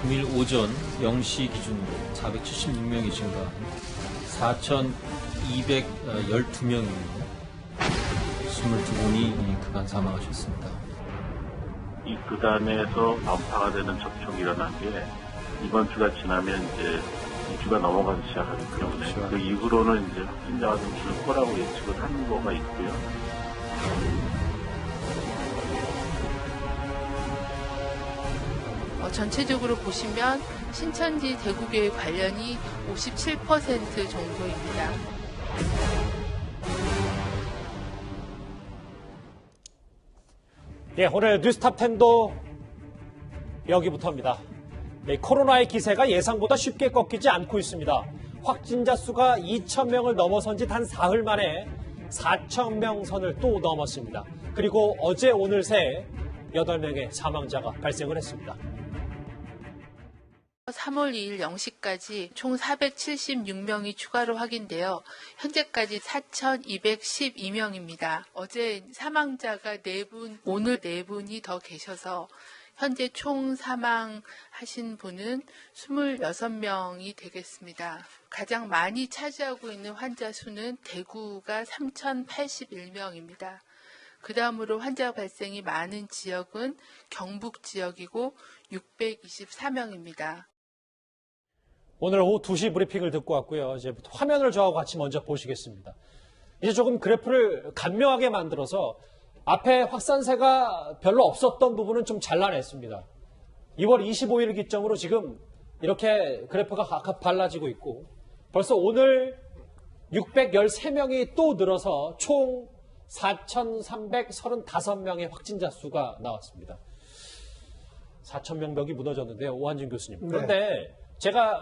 금일 오전 0시 기준으로 476명이 증가한 4,212명이며 22분이 그간 사망하셨습니다. 이 그단에서 난파가 되는 접촉이 일어난 게 이번 주가 지나면 이제 2주가 넘어가기 시작하기 때문에 그렇죠. 그 이후로는 이제 확진자가 좀 줄 거라고 예측을 하는 거가 있고요. 전체적으로 보시면 신천지 대구교회 관련이 57% 정도입니다. 예, 오늘 뉴스탑10도 여기부터입니다. 네, 코로나의 기세가 예상보다 쉽게 꺾이지 않고 있습니다. 확진자 수가 2,000명을 넘어선 지 단 사흘 만에 4,000명 선을 또 넘었습니다. 그리고 어제 오늘 새 8명의 사망자가 발생을 했습니다. 3월 2일 0시까지 총 476명이 추가로 확인되어 현재까지 4,212명입니다. 어제 사망자가 4분, 오늘 4분이 더 계셔서 현재 총 사망하신 분은 26명이 되겠습니다. 가장 많이 차지하고 있는 환자 수는 대구가 3,081명입니다. 그 다음으로 환자 발생이 많은 지역은 경북 지역이고 624명입니다. 오늘 오후 2시 브리핑을 듣고 왔고요. 이제 화면을 저하고 같이 먼저 보시겠습니다. 이제 조금 그래프를 간명하게 만들어서 앞에 확산세가 별로 없었던 부분은 좀 잘라냈습니다. 2월 25일 기점으로 지금 이렇게 그래프가 각각 달라지고 있고 벌써 오늘 613명이 또 늘어서 총 4,335명의 확진자 수가 나왔습니다. 4,000명 벽이 무너졌는데요. 오한준 교수님. 그런데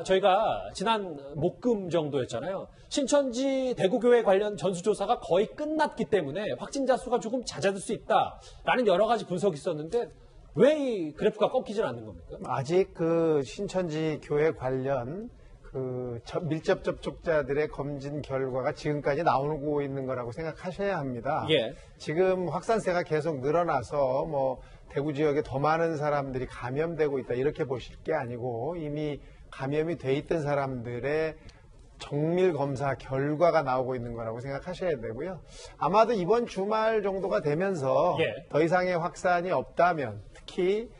저희가 지난 목금 정도였잖아요. 신천지 대구교회 관련 전수조사가 거의 끝났기 때문에 확진자 수가 조금 잦아들 수 있다라는 여러 가지 분석이 있었는데 왜 이 그래프가 꺾이질 않는 겁니까? 아직 그 신천지 교회 관련 그 밀접 접촉자들의 검진 결과가 지금까지 나오고 있는 거라고 생각하셔야 합니다. 예. 지금 확산세가 계속 늘어나서 뭐 대구 지역에 더 많은 사람들이 감염되고 있다 이렇게 보실 게 아니고 이미 감염이 돼 있던 사람들의 정밀 검사 결과가 나오고 있는 거라고 생각하셔야 되고요. 아마도 이번 주말 정도가 되면서 더 이상의 확산이 없다면 특히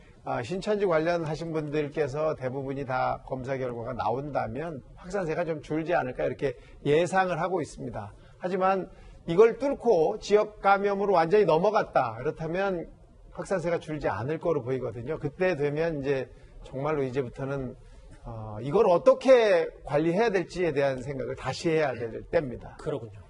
신천지 관련하신 분들께서 대부분이 다 검사 결과가 나온다면 확산세가 좀 줄지 않을까 이렇게 예상을 하고 있습니다. 하지만 이걸 뚫고 지역 감염으로 완전히 넘어갔다. 그렇다면 확산세가 줄지 않을 거로 보이거든요. 그때 되면 이제 정말로 이제부터는 이걸 어떻게 관리해야 될지에 대한 생각을 다시 해야 될 때입니다. 그렇군요.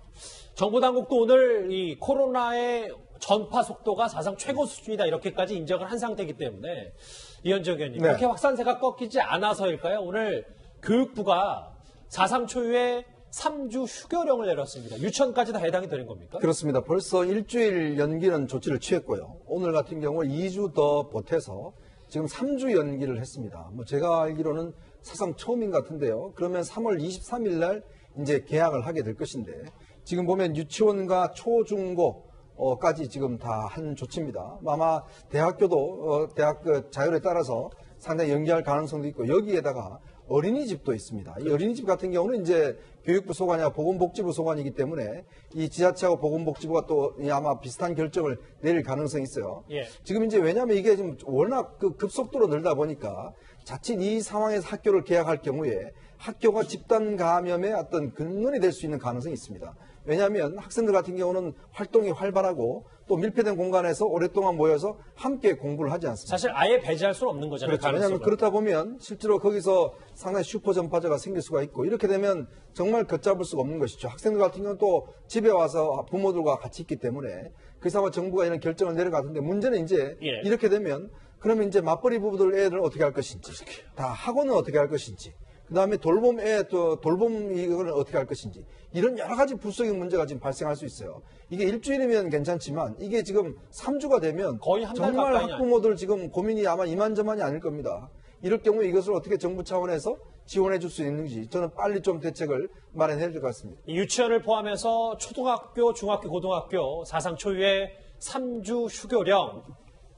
정부 당국도 오늘 이 코로나의 전파 속도가 사상 최고 수준이다 이렇게까지 인정을 한 상태이기 때문에 이현정 의원님 그렇게 확산세가 꺾이지 않아서일까요? 오늘 교육부가 사상 초유의 3주 휴교령을 내렸습니다. 유치원까지 다 해당이 되는 겁니까? 그렇습니다. 벌써 일주일 연기는 조치를 취했고요. 오늘 같은 경우 2주 더 보태서 지금 3주 연기를 했습니다. 뭐 제가 알기로는 사상 처음인 것 같은데요. 그러면 3월 23일 날 이제 개학을 하게 될 것인데 지금 보면 유치원과 초중고까지 지금 다 한 조치입니다. 아마 대학교도 대학 그 자율에 따라서 상당히 연기할 가능성도 있고 여기에다가 어린이집도 있습니다. 이 어린이집 같은 경우는 이제 교육부 소관이나 보건복지부 소관이기 때문에 이 지자체하고 보건복지부가 또 아마 비슷한 결정을 내릴 가능성이 있어요. 지금 이제 왜냐하면 이게 지금 워낙 그 급속도로 늘다 보니까 자칫 이 상황에서 학교를 개학할 경우에 학교가 집단 감염의 어떤 근원이 될 수 있는 가능성이 있습니다. 왜냐하면 학생들 같은 경우는 활동이 활발하고 또 밀폐된 공간에서 오랫동안 모여서 함께 공부를 하지 않습니다. 사실 아예 배제할 수는 없는 거잖아요. 그렇죠. 왜냐하면 그렇다 보면 실제로 거기서 상당히 슈퍼 전파자가 생길 수가 있고 이렇게 되면 정말 걷잡을 수가 없는 것이죠. 학생들 같은 경우는 또 집에 와서 부모들과 같이 있기 때문에 그래서 아마 정부가 이런 결정을 내릴 것 같은데 문제는 이제 이렇게 되면 그러면 이제 맞벌이 부부들 애들은 어떻게 할 것인지 다 학원은 어떻게 할 것인지 그다음에 돌봄 이거는 어떻게 할 것인지 이런 여러 가지 불속의 문제가 지금 발생할 수 있어요. 이게 일주일이면 괜찮지만 이게 지금 3주가 되면 거의 한 달 정말 가까이 학부모들 지금 고민이 아마 이만저만이 아닐 겁니다. 이럴 경우에 이것을 어떻게 정부 차원에서 지원해 줄 수 있는지 저는 빨리 좀 대책을 마련해야 될 것 같습니다. 유치원을 포함해서 초등학교, 중학교, 고등학교 사상 초유의 3주 휴교령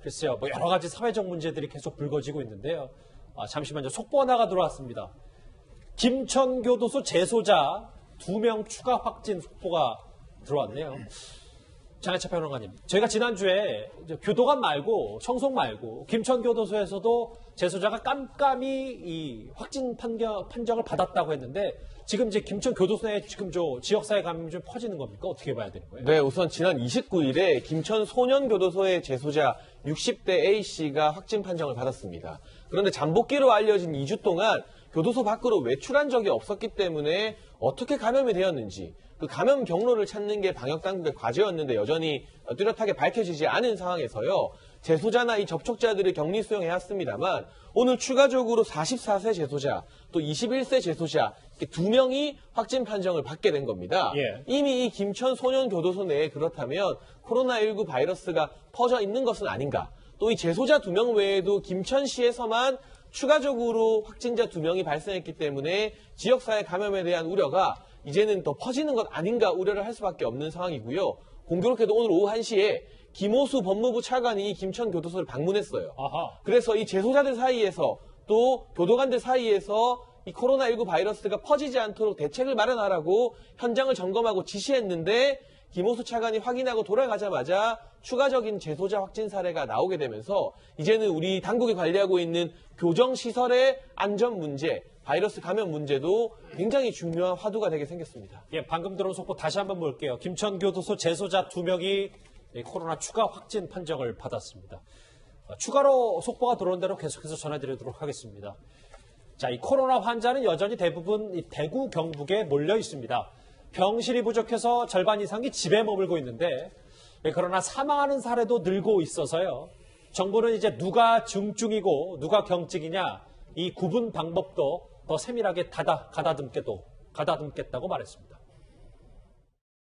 글쎄요, 뭐 여러 가지 사회적 문제들이 계속 불거지고 있는데요. 잠시만요. 속보 하나가 들어왔습니다. 김천교도소 재소자 2명 추가 확진 속보가 들어왔네요. 장혜철 평론가님, 저희가 지난주에 교도관 말고 청송 말고 김천교도소에서도 재소자가 깜깜이 이 확진 판정을 받았다고 했는데 지금 이제 김천교도소 내에 지금 지역사회 감염이 좀 퍼지는 겁니까? 어떻게 봐야 되는 거예요? 네, 우선 지난 29일에 김천 소년교도소의 재소자 60대 A씨가 확진 판정을 받았습니다. 그런데 잠복기로 알려진 2주 동안 교도소 밖으로 외출한 적이 없었기 때문에 어떻게 감염이 되었는지 그 감염 경로를 찾는 게 방역당국의 과제였는데 여전히 뚜렷하게 밝혀지지 않은 상황에서요. 재소자나 이 접촉자들을 격리 수용해야 했습니다만 오늘 추가적으로 44세 재소자 또 21세 재소자 이렇게 2명이 확진 판정을 받게 된 겁니다. 예. 이미 이 김천 소년교도소 내에 그렇다면 코로나19 바이러스가 퍼져 있는 것은 아닌가. 또 이 재소자 2명 외에도 김천시에서만 추가적으로 확진자 2명이 발생했기 때문에 지역사회 감염에 대한 우려가 이제는 더 퍼지는 것 아닌가 우려를 할 수밖에 없는 상황이고요. 공교롭게도 오늘 오후 1시에 김호수 법무부 차관이 김천교도소를 방문했어요. 아하. 그래서 이 재소자들 사이에서 또 교도관들 사이에서 이 코로나19 바이러스가 퍼지지 않도록 대책을 마련하라고 현장을 점검하고 지시했는데 김호수 차관이 확인하고 돌아가자마자 추가적인 재소자 확진 사례가 나오게 되면서 이제는 우리 당국이 관리하고 있는 교정시설의 안전 문제, 바이러스 감염 문제도 굉장히 중요한 화두가 되게 생겼습니다. 예, 방금 들어온 속보 다시 한번 볼게요. 김천교도소 재소자 2명이 코로나 추가 확진 판정을 받았습니다. 추가로 속보가 들어온 대로 계속해서 전해드리도록 하겠습니다. 자, 이 코로나 환자는 여전히 대부분 이 대구, 경북에 몰려 있습니다. 병실이 부족해서 절반 이상이 집에 머물고 있는데 그러나 사망하는 사례도 늘고 있어서요. 정부는 이제 누가 중증이고 누가 경증이냐 이 구분 방법도 더 세밀하게 가다듬겠다고 말했습니다.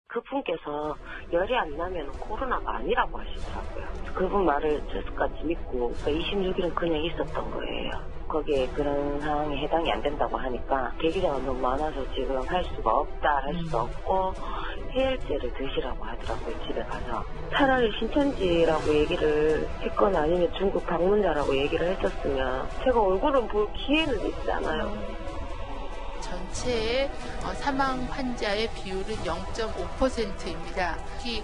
그분께서 열이 안 나면 코로나가 아니라고 하시더라고요. 그분 말을 끝까지 믿고 26일은 그냥 있었던 거예요. 거기에 그런 상황에 해당이 안 된다고 하니까 대기자가 너무 많아서 지금 할 수가 없다 할 수 없고 해열제를 드시라고 하더라고요. 집에 가서. 차라리 신천지라고 얘기를 했거나 아니면 중국 방문자라고 얘기를 했었으면 제가 얼굴은 볼 기회는 있잖아요. 전체의 사망 환자의 비율은 0.5%입니다. 특히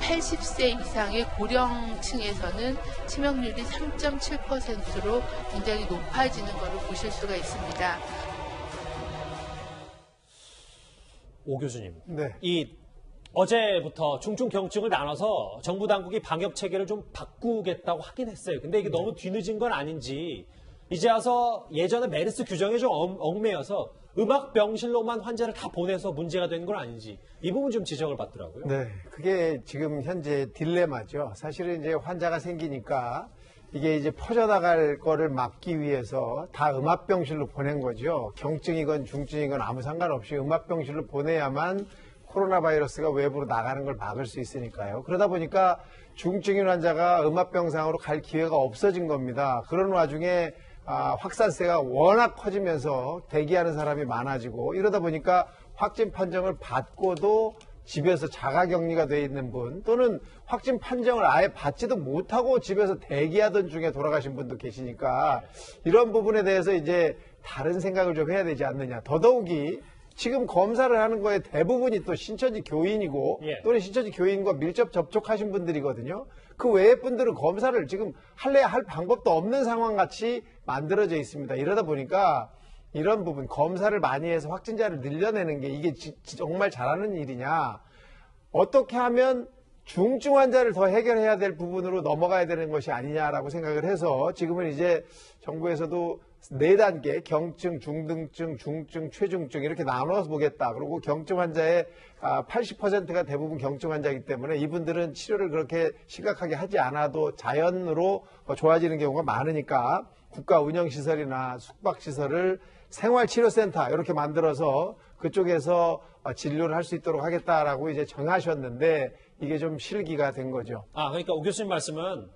80세 이상의 고령층에서는 치명률이 3.7%로 굉장히 높아지는 것을 보실 수가 있습니다. 오 교수님, 네. 이 어제부터 중증 경증을 나눠서 정부 당국이 방역 체계를 좀 바꾸겠다고 하긴 했어요. 근데 이게 너무 뒤늦은 건 아닌지 이제 와서 예전에 메르스 규정에 좀 얽매여서 음압병실로만 환자를 다 보내서 문제가 되는 건 아닌지 이 부분 좀 지적을 받더라고요. 네, 그게 지금 현재 딜레마죠. 사실은 이제 환자가 생기니까 이게 이제 퍼져나갈 거를 막기 위해서 다 음압병실로 보낸 거죠. 경증이건 중증이건 아무 상관없이 음압병실로 보내야만 코로나 바이러스가 외부로 나가는 걸 막을 수 있으니까요. 그러다 보니까 중증인 환자가 음압병상으로 갈 기회가 없어진 겁니다. 그런 와중에 확산세가 워낙 커지면서 대기하는 사람이 많아지고 이러다 보니까 확진 판정을 받고도 집에서 자가격리가 돼 있는 분 또는 확진 판정을 아예 받지도 못하고 집에서 대기하던 중에 돌아가신 분도 계시니까 이런 부분에 대해서 이제 다른 생각을 좀 해야 되지 않느냐. 더더욱이 지금 검사를 하는 거에 대부분이 또 신천지 교인이고 또는 신천지 교인과 밀접 접촉하신 분들이거든요. 그 외의 분들은 검사를 지금 할 방법도 없는 상황같이 만들어져 있습니다. 이러다 보니까 이런 부분 검사를 많이 해서 확진자를 늘려내는 게 이게 정말 잘하는 일이냐. 어떻게 하면 중증 환자를 더 해결해야 될 부분으로 넘어가야 되는 것이 아니냐라고 생각을 해서 지금은 이제 정부에서도 4단계 경증, 중등증, 중증, 최중증 이렇게 나눠서 보겠다. 그리고 경증 환자의 80%가 대부분 경증 환자이기 때문에 이분들은 치료를 그렇게 심각하게 하지 않아도 자연으로 좋아지는 경우가 많으니까 국가 운영시설이나 숙박시설을 생활치료센터 이렇게 만들어서 그쪽에서 진료를 할 수 있도록 하겠다라고 이제 정하셨는데 이게 좀 실기가 된 거죠. 그러니까 오 교수님 말씀은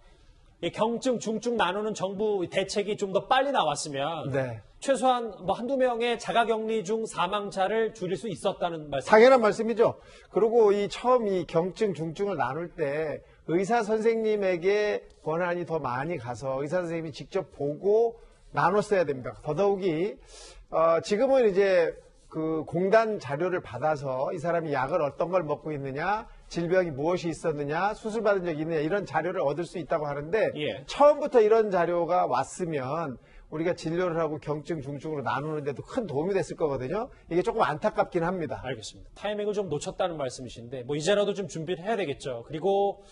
이 경증, 중증 나누는 정부 대책이 좀 더 빨리 나왔으면 최소한 뭐 한두 명의 자가격리 중 사망자를 줄일 수 있었다는 말씀. 당연한 말씀이죠. 그리고 처음 이 경증, 중증을 나눌 때 의사 선생님에게 권한이 더 많이 가서 의사 선생님이 직접 보고 나눠 써야 됩니다. 더더욱이 지금은 이제 그 공단 자료를 받아서 이 사람이 약을 어떤 걸 먹고 있느냐, 질병이 무엇이 있었느냐, 수술받은 적이 있느냐 이런 자료를 얻을 수 있다고 하는데 예. 처음부터 이런 자료가 왔으면 우리가 진료를 하고 경증, 중증으로 나누는데도 큰 도움이 됐을 거거든요. 이게 조금 안타깝긴 합니다. 알겠습니다. 타이밍을 좀 놓쳤다는 말씀이신데 뭐 이제라도 좀 준비를 해야 되겠죠. 그리고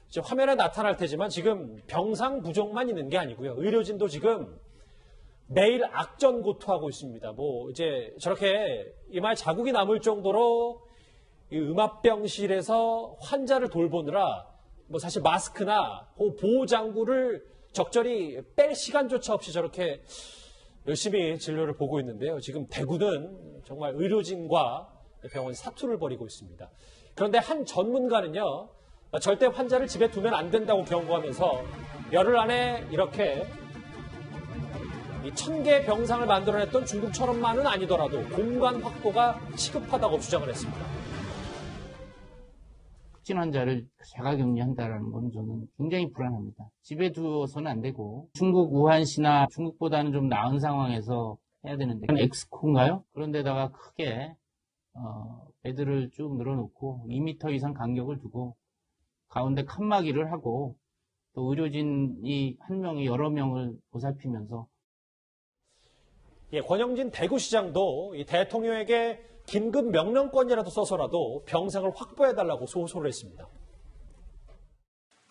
이제 화면에 나타날 테지만 지금 병상 부족만 있는 게 아니고요. 의료진도 지금 매일 악전고투하고 있습니다. 뭐 이제 저렇게 이마에 자국이 남을 정도로 이 음압병실에서 환자를 돌보느라 뭐 사실 마스크나 보호장구를 적절히 뺄 시간조차 없이 저렇게 열심히 진료를 보고 있는데요. 지금 대구는 정말 의료진과 병원 사투를 벌이고 있습니다. 그런데 한 전문가는요. 절대 환자를 집에 두면 안 된다고 경고하면서 열흘 안에 이렇게 1000개 병상을 만들어냈던 중국처럼만은 아니더라도 공간 확보가 시급하다고 주장을 했습니다. 확진 환자를 자가격리한다는 건 저는 굉장히 불안합니다. 집에 두어서는 안 되고 중국 우한시나 중국보다는 좀 나은 상황에서 해야 되는데 엑스코인가요? 그런데다가 크게 베드를 쭉 늘어놓고 2m 이상 간격을 두고 가운데 칸막이를 하고 또 의료진이 한 명이 여러 명을 보살피면서 예, 권영진 대구시장도 이 대통령에게 긴급 명령권이라도 써서라도 병상을 확보해달라고 호소를 했습니다.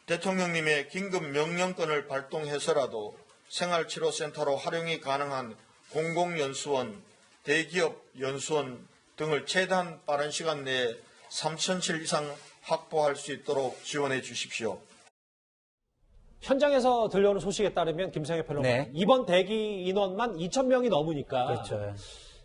대통령님의 긴급 명령권을 발동해서라도 생활치료센터로 활용이 가능한 공공연수원, 대기업 연수원 등을 최대한 빠른 시간 내에 3,000실 이상 확보할 수 있도록 지원해 주십시오. 현장에서 들려오는 소식에 따르면 김성애 평론가 네. 이번 대기 인원만 2,000명이 넘으니까 그렇죠.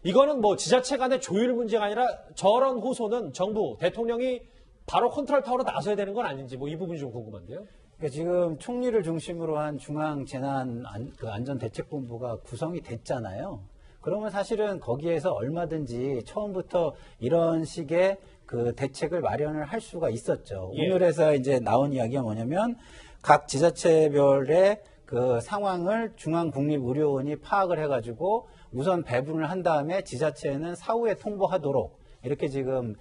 이거는 뭐 지자체 간의 조율 문제가 아니라 저런 호소는 정부, 대통령이 바로 컨트롤 타워로 나서야 되는 건 아닌지 뭐 이 부분이 좀 궁금한데요. 그러니까 지금 총리를 중심으로 한 중앙재난안전대책본부가 구성이 됐잖아요. 그러면 사실은 거기에서 얼마든지 처음부터 이런 식의 그 대책을 마련을 할 수가 있었죠. 예. 오늘에서 이제 나온 이야기가 뭐냐면 각 지자체별의 그 상황을 중앙국립의료원이 파악을 해가지고 우선 배분을 한 다음에 지자체는 사후에 통보하도록 이렇게 지금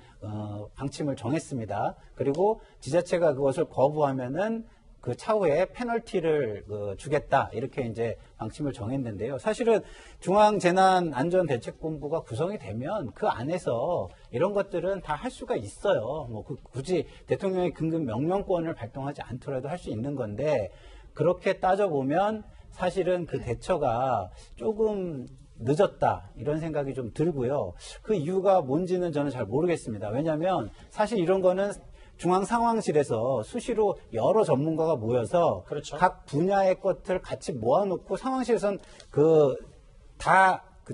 방침을 정했습니다. 그리고 지자체가 그것을 거부하면은 그 차후에 페널티를 주겠다 이렇게 이제 방침을 정했는데요. 사실은 중앙재난안전대책본부가 구성이 되면 그 안에서 이런 것들은 다 할 수가 있어요. 뭐 굳이 대통령이 긴급 명령권을 발동하지 않더라도 할 수 있는 건데 그렇게 따져보면 사실은 그 대처가 조금 늦었다 이런 생각이 좀 들고요. 그 이유가 뭔지는 저는 잘 모르겠습니다. 왜냐하면 사실 이런 거는 중앙상황실에서 수시로 여러 전문가가 모여서 그렇죠. 각 분야의 것들 같이 모아놓고 상황실에서는 그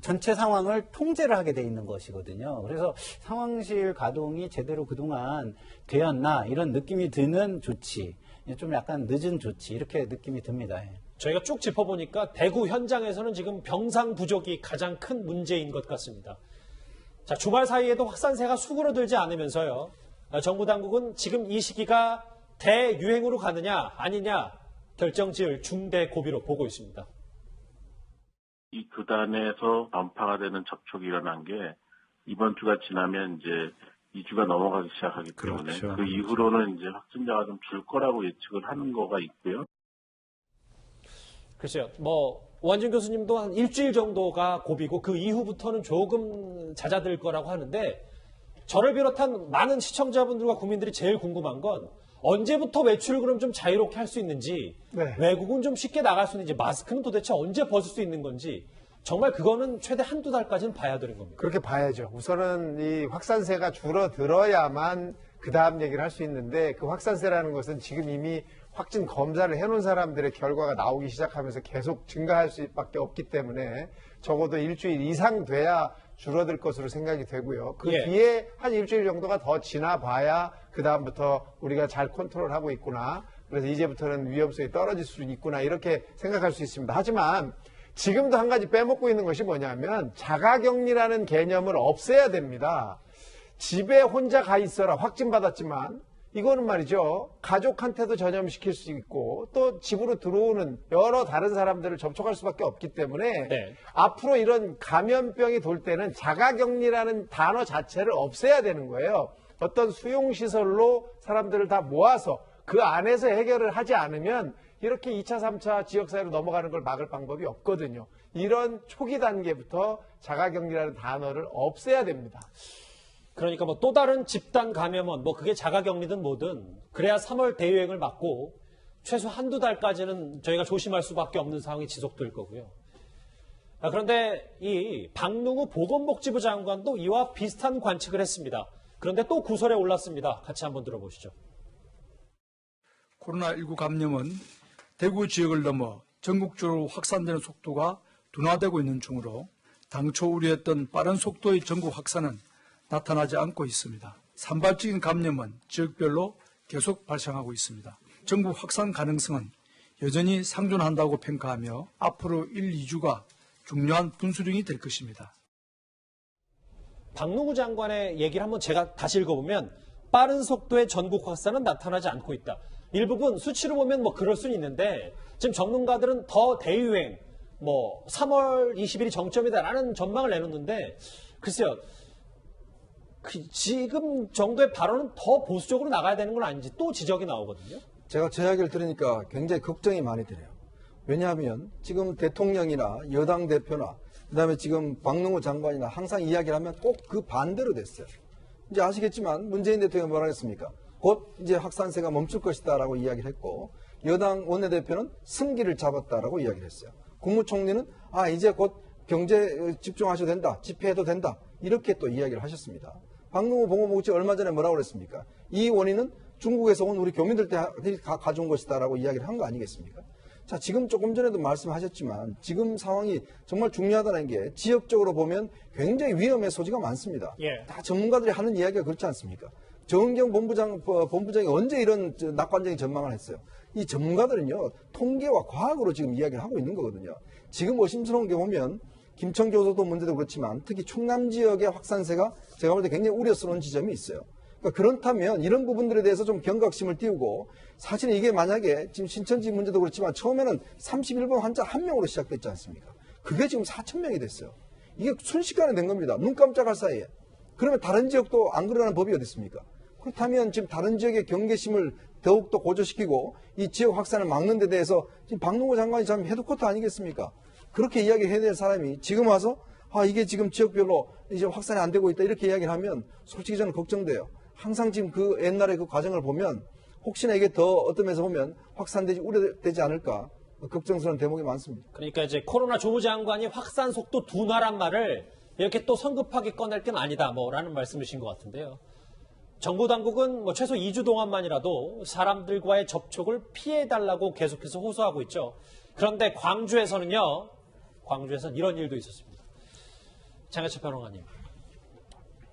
전체 상황을 통제를 하게 돼 있는 것이거든요. 그래서 상황실 가동이 제대로 그동안 되었나 이런 느낌이 드는 조치, 좀 약간 늦은 조치 이렇게 느낌이 듭니다. 저희가 쭉 짚어보니까 대구 현장에서는 지금 병상 부족이 가장 큰 문제인 것 같습니다. 자, 주말 사이에도 확산세가 수그러들지 않으면서요. 정부 당국은 지금 이 시기가 대유행으로 가느냐 아니냐 결정지을 중대 고비로 보고 있습니다. 이 구단에서 난파가 되는 접촉이 일어난 게 이번 주가 지나면 이제 2주가 넘어가기 시작하기 때문에 그렇죠. 그 이후로는 이제 확진자가 좀 줄 거라고 예측을 하는 거가 있고요. 글쎄요, 오한진 교수님도 한 일주일 정도가 고비고 그 이후부터는 조금 잦아들 거라고 하는데 저를 비롯한 많은 시청자분들과 국민들이 제일 궁금한 건 언제부터 외출을 그럼 좀 자유롭게 할 수 있는지 네. 외국은 좀 쉽게 나갈 수 있는지 마스크는 도대체 언제 벗을 수 있는 건지 정말 그거는 최대 한두 달까지는 봐야 되는 겁니다. 그렇게 봐야죠. 우선은 이 확산세가 줄어들어야만 그 다음 얘기를 할 수 있는데 그 확산세라는 것은 지금 이미 확진 검사를 해놓은 사람들의 결과가 나오기 시작하면서 계속 증가할 수밖에 없기 때문에 적어도 일주일 이상 돼야 줄어들 것으로 생각이 되고요. 그 예. 뒤에 한 일주일 정도가 더 지나봐야 그 다음부터 우리가 잘 컨트롤하고 있구나. 그래서 이제부터는 위험성이 떨어질 수 있구나 이렇게 생각할 수 있습니다. 하지만 지금도 한 가지 빼먹고 있는 것이 뭐냐면 자가격리라는 개념을 없애야 됩니다. 집에 혼자 가 있어라 확진받았지만 이거는 말이죠. 가족한테도 전염시킬 수 있고 또 집으로 들어오는 여러 다른 사람들을 접촉할 수밖에 없기 때문에 네. 앞으로 이런 감염병이 돌 때는 자가격리라는 단어 자체를 없애야 되는 거예요. 어떤 수용시설로 사람들을 다 모아서 그 안에서 해결을 하지 않으면 이렇게 2차, 3차 지역사회로 넘어가는 걸 막을 방법이 없거든요. 이런 초기 단계부터 자가격리라는 단어를 없애야 됩니다. 그러니까 뭐 또 다른 집단 감염원, 뭐 그게 자가격리든 뭐든 그래야 3월 대유행을 막고 최소 한두 달까지는 저희가 조심할 수밖에 없는 상황이 지속될 거고요. 그런데 이 박능우 보건복지부 장관도 이와 비슷한 관측을 했습니다. 그런데 또 구설에 올랐습니다. 같이 한번 들어보시죠. 코로나19 감염은 대구 지역을 넘어 전국적으로 확산되는 속도가 둔화되고 있는 중으로 당초 우려했던 빠른 속도의 전국 확산은 나타나지 않고 있습니다. 산발적인 감염은 지역별로 계속 발생하고 있습니다. 전국 확산 가능성은 여전히 상존한다고 평가하며 앞으로 1, 2주가 중요한 분수령이 될 것입니다. 박능우 장관의 얘기를 한번 제가 다시 읽어보면 빠른 속도의 전국 확산은 나타나지 않고 있다. 일부분 수치로 보면 뭐 그럴 수는 있는데 지금 전문가들은 더 대유행, 뭐 3월 20일이 정점이다라는 전망을 내놓는데 글쎄요. 지금 정도의 발언은 더 보수적으로 나가야 되는 건 아닌지 또 지적이 나오거든요. 제가 저 이야기를 들으니까 굉장히 걱정이 많이 되네요. 왜냐하면 지금 대통령이나 여당 대표나 그다음에 지금 박능우 장관이나 항상 이야기를 하면 꼭 그 반대로 됐어요. 이제 아시겠지만 문재인 대통령이 뭐라 했습니까? 곧 이제 확산세가 멈출 것이다라고 이야기를 했고 여당 원내대표는 승기를 잡았다라고 이야기를 했어요. 국무총리는 이제 곧 경제 집중하셔도 된다. 집회해도 된다. 이렇게 또 이야기를 하셨습니다. 박능우 보건복지부 얼마 전에 뭐라고 그랬습니까? 이 원인은 중국에서 온 우리 교민들이 가져온 것이다라고 이야기를 한 거 아니겠습니까? 자, 지금 조금 전에도 말씀하셨지만 지금 상황이 정말 중요하다는 게 지역적으로 보면 굉장히 위험의 소지가 많습니다. 예. 다 전문가들이 하는 이야기가 그렇지 않습니까? 정은경 본부장이 언제 이런 낙관적인 전망을 했어요? 이 전문가들은요, 통계와 과학으로 지금 이야기를 하고 있는 거거든요. 지금 의심스러운 게 보면 김천 교도소 문제도 그렇지만 특히 충남 지역의 확산세가 제가 볼 때 굉장히 우려스러운 지점이 있어요. 그러니까 그렇다면 이런 부분들에 대해서 좀 경각심을 띄우고 사실 이게 만약에 지금 신천지 문제도 그렇지만 처음에는 31번 환자 1명으로 시작됐지 않습니까? 그게 지금 4,000명이 됐어요. 이게 순식간에 된 겁니다. 눈 깜짝할 사이에. 그러면 다른 지역도 안 그러라는 법이 어디 있습니까? 그렇다면 지금 다른 지역의 경계심을 더욱더 고조시키고 이 지역 확산을 막는 데 대해서 지금 박능우 장관이 참 헤드쿼터 아니겠습니까? 그렇게 이야기해야 될 사람이 지금 와서 이게 지금 지역별로 이제 확산이 안 되고 있다 이렇게 이야기를 하면 솔직히 저는 걱정돼요. 항상 지금 그 옛날의 그 과정을 보면 혹시나 이게 더 어떤 면에서 보면 확산되지 우려되지 않을까 걱정스러운 대목이 많습니다. 그러니까 이제 코로나 조무장관이 확산 속도 둔화란 말을 이렇게 또 성급하게 꺼낼 건 아니다 뭐라는 말씀이신 것 같은데요. 정부 당국은 뭐 최소 2주 동안만이라도 사람들과의 접촉을 피해달라고 계속해서 호소하고 있죠. 그런데 광주에서는 이런 일도 있었습니다. 장혜철 평론가님,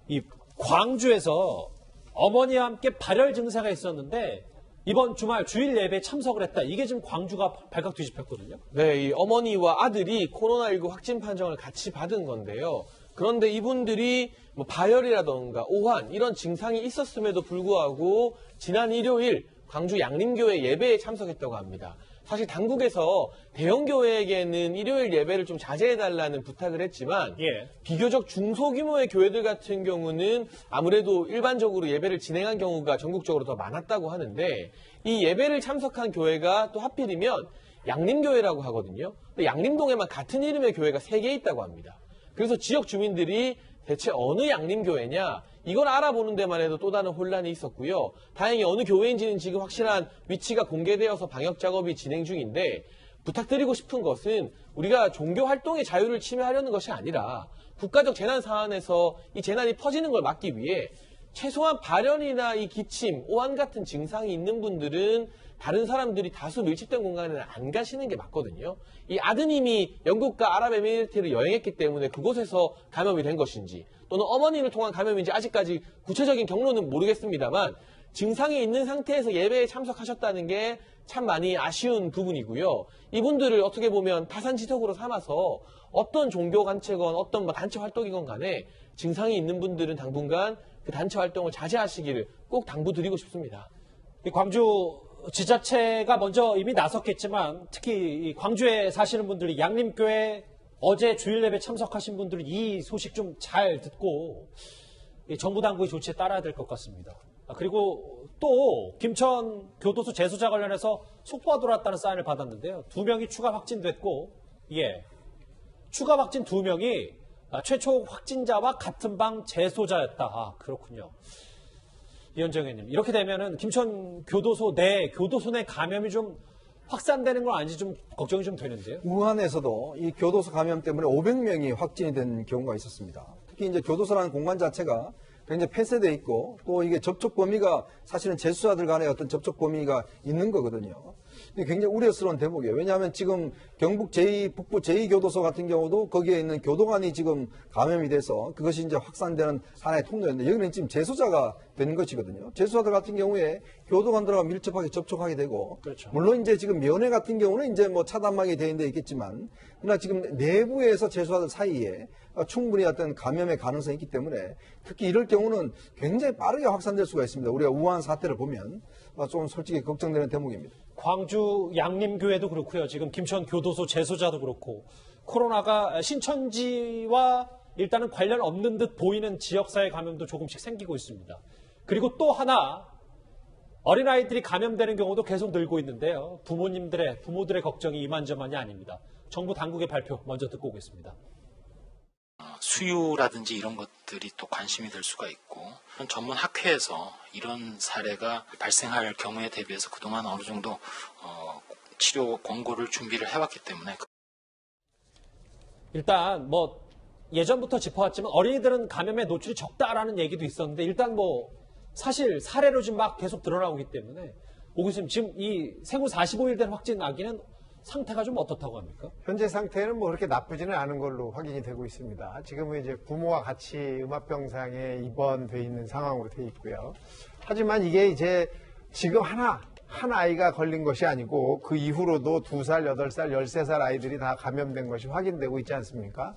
이 광주에서 어머니와 함께 발열 증세가 있었는데 이번 주말 주일 예배에 참석을 했다. 이게 지금 광주가 발칵 뒤집혔거든요. 네, 이 어머니와 아들이 코로나19 확진 판정을 같이 받은 건데요. 그런데 이분들이 뭐 발열이라던가 오한 이런 증상이 있었음에도 불구하고 지난 일요일 광주 양림교회 예배에 참석했다고 합니다. 사실 당국에서 대형 교회에게는 일요일 예배를 좀 자제해달라는 부탁을 했지만 비교적 중소규모의 교회들 같은 경우는 아무래도 일반적으로 예배를 진행한 경우가 전국적으로 더 많았다고 하는데 이 예배를 참석한 교회가 또 하필이면 양림교회라고 하거든요. 근데 양림동에만 같은 이름의 교회가 3개 있다고 합니다. 그래서 지역 주민들이 대체 어느 양림교회냐 이걸 알아보는 데만 해도 또 다른 혼란이 있었고요. 다행히 어느 교회인지는 지금 확실한 위치가 공개되어서 방역 작업이 진행 중인데 부탁드리고 싶은 것은 우리가 종교 활동의 자유를 침해하려는 것이 아니라 국가적 재난 상황에서 이 재난이 퍼지는 걸 막기 위해 최소한 발열이나 이 기침, 오한 같은 증상이 있는 분들은 다른 사람들이 다수 밀집된 공간에는 안 가시는 게 맞거든요. 이 아드님이 영국과 아랍에미리트를 여행했기 때문에 그곳에서 감염이 된 것인지 또는 어머니를 통한 감염인지 아직까지 구체적인 경로는 모르겠습니다만 증상이 있는 상태에서 예배에 참석하셨다는 게 참 많이 아쉬운 부분이고요. 이분들을 어떻게 보면 타산지석으로 삼아서 어떤 종교단체건 어떤 단체 활동이건 간에 증상이 있는 분들은 당분간 그 단체 활동을 자제하시기를 꼭 당부드리고 싶습니다. 이 광주 지자체가 먼저 이미 나섰겠지만 특히 이 광주에 사시는 분들이 양림교회 어제 주일 예배 참석하신 분들은 이 소식 좀 잘 듣고 이 정부 당국의 조치에 따라야 될 것 같습니다. 그리고 또 김천 교도소 재소자 관련해서 속보가 들어왔다는 사인을 받았는데요. 2명이 추가 확진됐고, 추가 확진 2명이 최초 확진자와 같은 방 재소자였다. 그렇군요. 이현정 의원님, 이렇게 되면은 김천 교도소 내 감염이 좀 확산되는 건 아닌지 좀 걱정이 좀 되는데요. 우한에서도 이 교도소 감염 때문에 500명이 확진이 된 경우가 있었습니다. 특히 이제 교도소라는 공간 자체가 굉장히 폐쇄되어 있고 또 이게 접촉 범위가 사실은 재수자들 간의 어떤 접촉 범위가 있는 거거든요. 굉장히 우려스러운 대목이에요. 왜냐하면 지금 경북 북부 제2교도소 같은 경우도 거기에 있는 교도관이 지금 감염이 돼서 그것이 이제 확산되는 하나의 통로였는데 여기는 지금 재소자가 되는 것이거든요. 재소자들 같은 경우에 교도관들과 밀접하게 접촉하게 되고 그렇죠. 물론 이제 지금 면회 같은 경우는 이제 뭐 차단막이 되어 있겠지만 그러나 지금 내부에서 재소자들 사이에 충분히 어떤 감염의 가능성이 있기 때문에 특히 이럴 경우는 굉장히 빠르게 확산될 수가 있습니다. 우리가 우한 사태를 보면 좀 솔직히 걱정되는 대목입니다. 광주 양림교회도 그렇고요. 지금 김천 교도소 재소자도 그렇고 코로나가 신천지와 일단은 관련 없는 듯 보이는 지역사회 감염도 조금씩 생기고 있습니다. 그리고 또 하나 어린아이들이 감염되는 경우도 계속 늘고 있는데요. 부모들의 걱정이 이만저만이 아닙니다. 정부 당국의 발표 먼저 듣고 오겠습니다. 수유라든지 이런 것들이 또 관심이 될 수가 있고 전문 학회에서 이런 사례가 발생할 경우에 대비해서 그동안 어느 정도 치료 권고를 준비를 해왔기 때문에 일단 예전부터 짚어왔지만 어린이들은 감염에 노출이 적다라는 얘기도 있었는데 일단 사실 사례로 지금 막 계속 드러나고 있기 때문에 오 교수님 지금 이 생후 45일 된 확진 아기는 상태가 좀 어떻다고 합니까? 현재 상태는 그렇게 나쁘지는 않은 걸로 확인이 되고 있습니다. 지금은 이제 부모와 같이 음압병상에 입원돼 있는 상황으로 돼 있고요. 하지만 이게 이제 지금 한 아이가 걸린 것이 아니고 그 이후로도 2살, 8살, 13살 아이들이 다 감염된 것이 확인되고 있지 않습니까?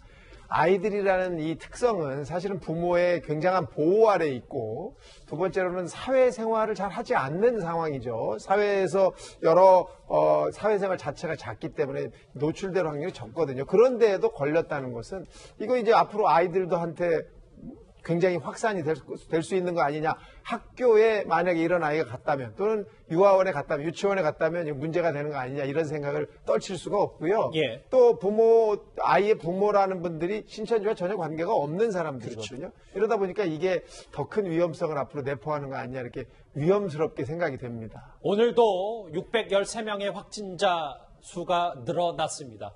아이들이라는 이 특성은 사실은 부모의 굉장한 보호 아래에 있고 두 번째로는 사회생활을 잘 하지 않는 상황이죠. 사회에서 여러 사회생활 자체가 작기 때문에 노출될 확률이 적거든요. 그런데도 걸렸다는 것은 이거 이제 앞으로 아이들도 한테 굉장히 확산이 될 수 있는 거 아니냐. 학교에 만약에 이런 아이가 갔다면 또는 유아원에 갔다면 유치원에 갔다면 문제가 되는 거 아니냐 이런 생각을 떨칠 수가 없고요. 예. 또 아이의 부모라는 분들이 신천지와 전혀 관계가 없는 사람들이거든요. 그렇죠. 이러다 보니까 이게 더 큰 위험성을 앞으로 내포하는 거 아니냐 이렇게 위험스럽게 생각이 됩니다. 오늘도 613명의 확진자 수가 늘어났습니다.